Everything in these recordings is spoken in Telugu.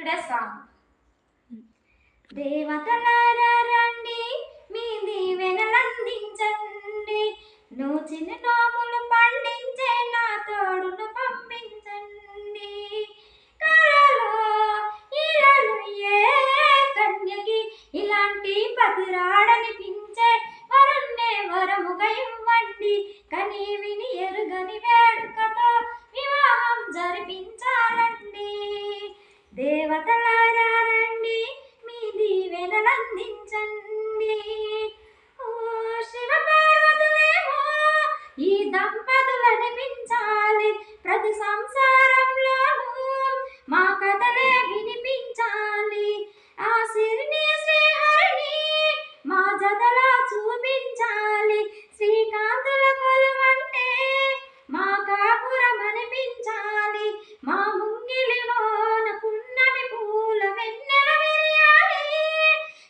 ఇక్కడే సాంగ్. దేవతలారా రండి, మీ దీవెనలందించండి, నూచిన నోములు పండించే నా తోడును పంపించండి. కలలో ఇలలో ఏ కన్యకి ఇలాంటి పతిరాడనిపించే వరుణ్ణే వరముగా ఇవ్వండి. కని విని ఎరుగని వేడుకతో వివాహం జరిపించాలండి. దేవతలారా రండి, మీ దీవెనలందించండి. ఓ శివ పార్వతులేమో ఈ దంపతులని పెంచాలి, ప్రతి సంసారంలోనూ మా కథలే వినిపించాలి. ఆ సిరిని శ్రీహరిని మా జతలో చూపించాలి, శ్రీకాంతుల కొలువంటే మా కాపురం అనిపించాలి. మా ముంగిలిలోన పున్నమి పూల వెన్నెల విరియాలి,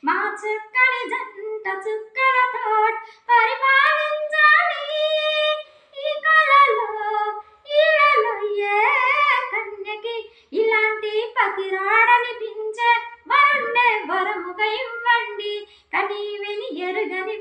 మా చక్కని జంట చుక్కలతో పరిపాలించాలి. ఈ కలలో ఇలలో ఏ కన్యకి ఇలాంటి పతిరాడనిపించే వరుణ్ణే వరముగా ఇవ్వండి. కని విని ఎరుగని